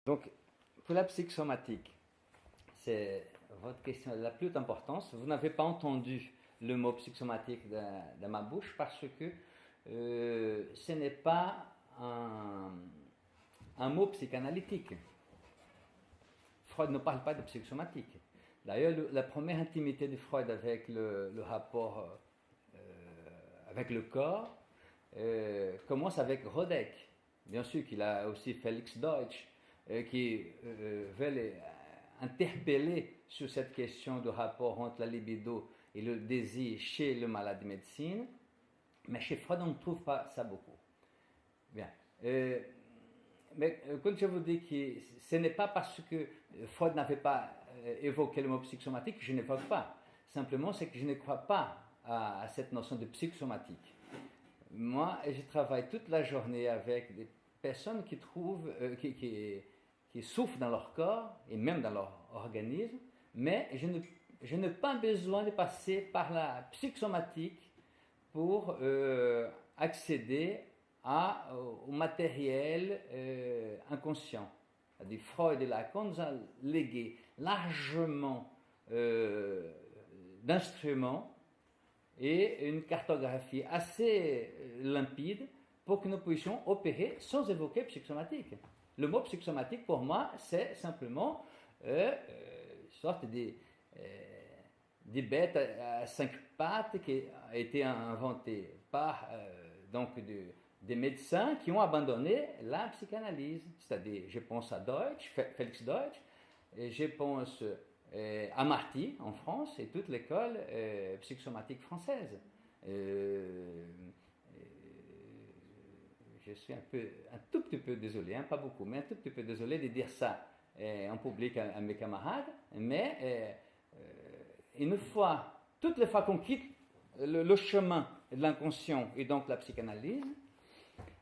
Donc, pour la psychosomatique, c'est votre question la plus importante. Vous n'avez pas entendu le mot psychosomatique dans ma bouche parce que ce n'est pas un mot psychanalytique. Freud ne parle pas de psychosomatique. D'ailleurs, la première intimité de Freud avec le rapport avec le corps commence avec Rodek. Bien sûr qu'il a aussi Félix Deutsch qui veut interpeller sur cette question de rapport entre la libido et le désir chez le malade de médecine, mais chez Freud on ne trouve pas ça beaucoup. Bien. Mais quand je vous dis que ce n'est pas parce que Freud n'avait pas évoqué le mot psychosomatique que je n'évoque pas. Simplement, c'est que je ne crois pas à cette notion de psychosomatique. Moi, je travaille toute la journée avec des personnes qui trouvent, qui souffrent dans leur corps et même dans leur organisme, mais je n'ai pas besoin de passer par la psychosomatique pour accéder au matériel inconscient. C'est-à-dire Freud et Lacan nous ont légué largement d'instruments et une cartographie assez limpide pour que nous puissions opérer sans évoquer psychosomatique. Le mot psychosomatique, pour moi, c'est simplement une sorte de bête à 5 pattes qui a été inventée par des médecins qui ont abandonné la psychanalyse. C'est-à-dire, je pense à Deutsch, Félix Deutsch, et je pense à Marty en France et toute l'école psychosomatique française. Je suis un tout petit peu désolé, pas beaucoup, mais un tout petit peu désolé de dire ça en public à mes camarades, mais toutes les fois qu'on quitte le chemin de l'inconscient et donc la psychanalyse,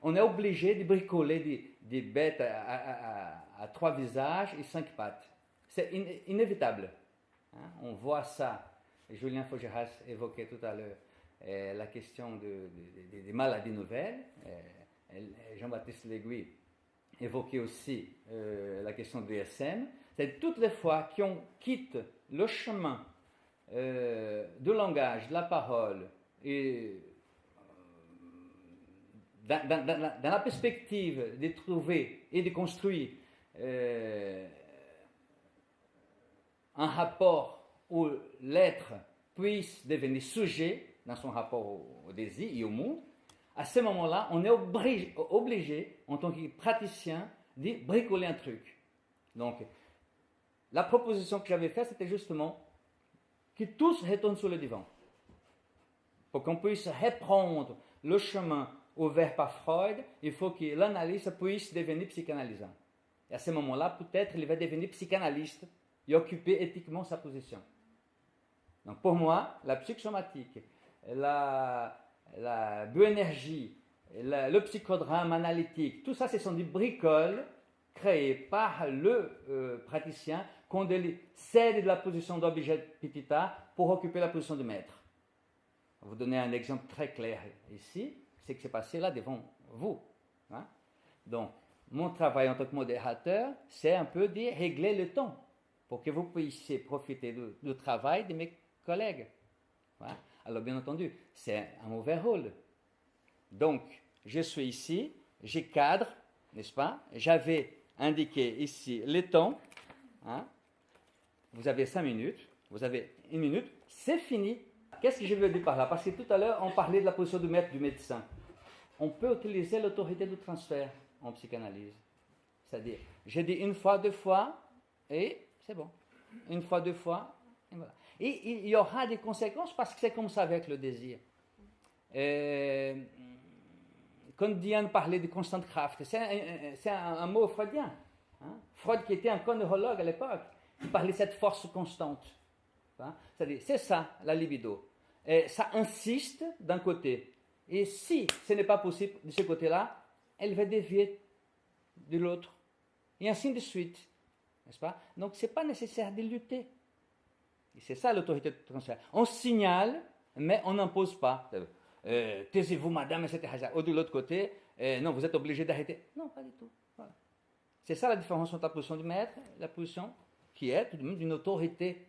on est obligé de bricoler des bêtes à 3 visages et 5 pattes. C'est inévitable. On voit ça. Julien Faugeras évoquait tout à l'heure la question des maladies nouvelles. Jean-Baptiste Léguy évoquait aussi la question du DSM. C'est toutes les fois qu'on quitte le chemin du langage, de la parole, et dans la perspective de trouver et de construire un rapport où l'être puisse devenir sujet dans son rapport au désir et au monde, à ce moment-là, on est obligé, en tant que praticien, de bricoler un truc. Donc, la proposition que j'avais faite, c'était justement que tous retournent sur le divan. Pour qu'on puisse reprendre le chemin ouvert par Freud, il faut que l'analyste puisse devenir psychanalysant. Et à ce moment-là, peut-être, il va devenir psychanalyste et occuper éthiquement sa position. Donc, pour moi, la psychosomatique, la bioénergie, le psychodrame analytique, tout ça, ce sont des bricoles créées par le praticien qu'on cède de la position d'objet pitita pour occuper la position de maître. Je vais vous donner un exemple très clair ici, c'est ce qui s'est passé là devant vous. Donc, mon travail en tant que modérateur, c'est un peu de régler le temps pour que vous puissiez profiter du travail de mes collègues. Alors, bien entendu, c'est un mauvais rôle. Donc, je suis ici, je cadre, n'est-ce pas? J'avais indiqué ici les temps. Vous avez 5 minutes, vous avez 1 minute, c'est fini. Qu'est-ce que je veux dire par là? Parce que tout à l'heure, on parlait de la position du maître, du médecin. On peut utiliser l'autorité du transfert en psychanalyse. C'est-à-dire, j'ai dit 1 fois, 2 fois, et c'est bon. 1 fois, 2 fois, et voilà. Et il y aura des conséquences parce que c'est comme ça avec le désir. Quand Diane parlait de Constantkraft, c'est un mot freudien. Freud, qui était un neurologue à l'époque, il parlait de cette force constante. C'est-à-dire, c'est ça, la libido. Et ça insiste d'un côté. Et si ce n'est pas possible de ce côté-là, elle va dévier de l'autre. Et ainsi de suite. N'est-ce pas? Donc, ce n'est pas nécessaire de lutter. Et c'est ça l'autorité de transfert. On signale, mais on n'impose pas. Taisez-vous, madame, etc. Ou de l'autre côté, non, vous êtes obligé d'arrêter. Non, pas du tout. Voilà. C'est ça la différence entre la position du maître et la position qui est tout de même d'une autorité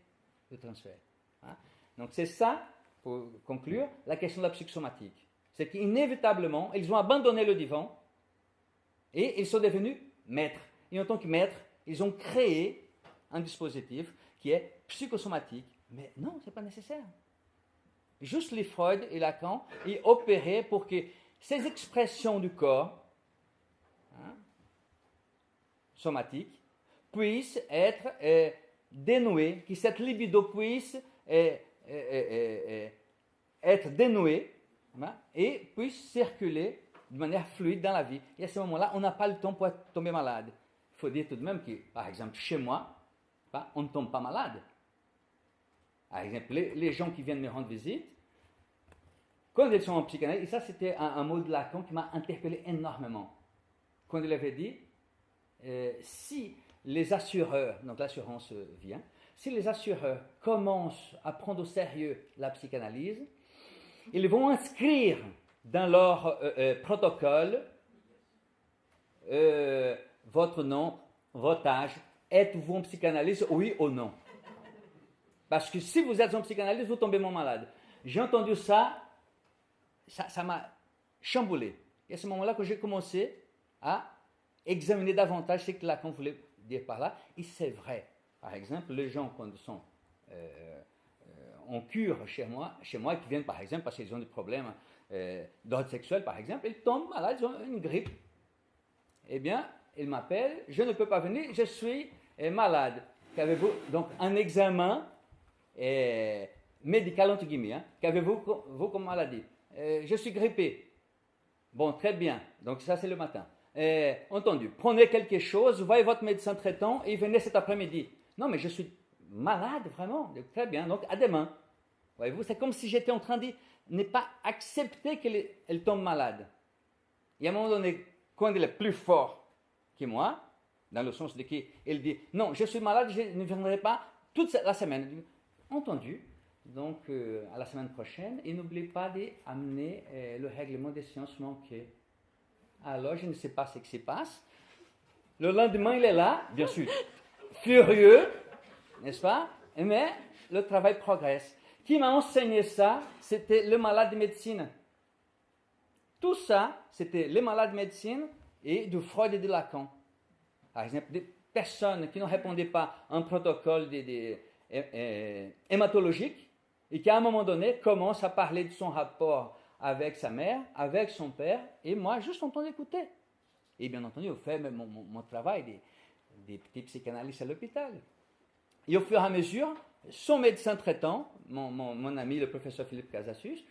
de transfert. Hein? Donc c'est ça, pour conclure, la question de la psychosomatique. C'est qu'inévitablement, ils ont abandonné le divan et ils sont devenus maîtres. Et en tant que maîtres, ils ont créé un dispositif qui est psychosomatique. Mais non, ce n'est pas nécessaire. Juste les Freud et Lacan, ils opéraient pour que ces expressions du corps, somatique, puisse être dénouée, que cette libido puisse être dénouée et puisse circuler de manière fluide dans la vie. Et à ce moment-là, on n'a pas le temps pour tomber malade. Il faut dire tout de même que, par exemple, chez moi, on ne tombe pas malade. Par exemple, les gens qui viennent me rendre visite, quand ils sont en psychanalyse, et ça c'était un mot de Lacan qui m'a interpellé énormément, quand il avait dit, si les assureurs, donc l'assurance vient, si les assureurs commencent à prendre au sérieux la psychanalyse, ils vont inscrire dans leur protocole votre nom, votre âge, êtes-vous en psychanalyse, oui ou non? Parce que si vous êtes en psychanalyse, vous tombez malade. J'ai entendu ça m'a chamboulé. Et à ce moment-là que j'ai commencé à examiner davantage ce que Lacan voulait dire par là. Et c'est vrai. Par exemple, les gens, quand ils sont en cure chez moi, et qui viennent, par exemple, parce qu'ils ont des problèmes d'ordre sexuel, par exemple, ils tombent malades, ils ont une grippe. Eh bien, ils m'appellent, je ne peux pas venir, je suis malade. Qu'avez-vous? Donc, un examen médical, entre guillemets. Qu'avez-vous comme maladie? Je suis grippé. Bon, très bien. Donc, ça, c'est le matin. Entendu. Prenez quelque chose, voyez votre médecin traitant et venez cet après-midi. Non, mais je suis malade, vraiment. Très bien. Donc, à demain. Voyez-vous, c'est comme si j'étais en train de ne pas accepter qu'elle tombe malade. Et à un moment donné, quand elle est plus fort que moi, dans le sens de qu'elle dit non, je suis malade, je ne viendrai pas toute la semaine. Entendu. Donc, à la semaine prochaine, et n'oubliez pas d'amener le règlement des sciences manquées. Alors, je ne sais pas ce qui se passe. Le lendemain, il est là, bien sûr, furieux, n'est-ce pas? Mais le travail progresse. Qui m'a enseigné ça? C'était le malade de médecine. Tout ça, c'était les malades de médecine et de Freud et de Lacan. Par exemple, des personnes qui ne répondaient pas à un protocole hématologique, et qui à un moment donné commence à parler de son rapport avec sa mère, avec son père, et moi juste en train d'écouter. Et bien entendu, je fais mon travail des petits psychanalystes à l'hôpital. Et au fur et à mesure, son médecin traitant, mon ami le professeur Philippe Casassus,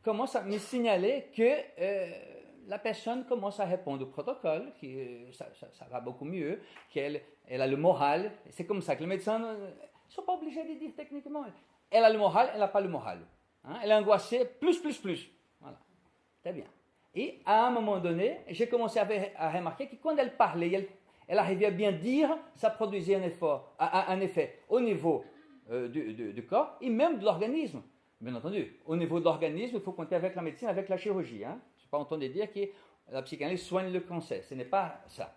commence à me signaler que la personne commence à répondre au protocole, que ça va beaucoup mieux, qu'elle a le moral. C'est comme ça que les médecins ne sont pas obligés de dire techniquement. Elle a le moral, elle n'a pas le moral. Elle est angoissée, plus. Voilà. Très bien. Et à un moment donné, j'ai commencé à remarquer que quand elle parlait, elle arrivait à bien dire, ça produisait un effet au niveau du corps et même de l'organisme. Bien entendu, au niveau de l'organisme, il faut compter avec la médecine, avec la chirurgie. Je ne suis pas en train de dire que la psychanalyse soigne le cancer. Ce n'est pas ça.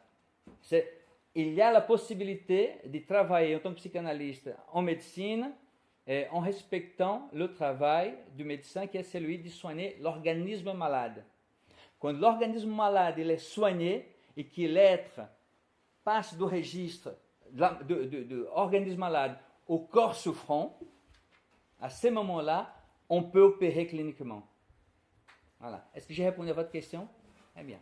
Il y a la possibilité de travailler en tant que psychanalyste en médecine en respectant le travail du médecin qui est celui de soigner l'organisme malade. Quand l'organisme malade il est soigné et que l'être passe du registre de organisme malade au corps souffrant, à ce moment-là, on peut opérer cliniquement. Voilà. Est-ce que j'ai répondu à votre question? Eh bien.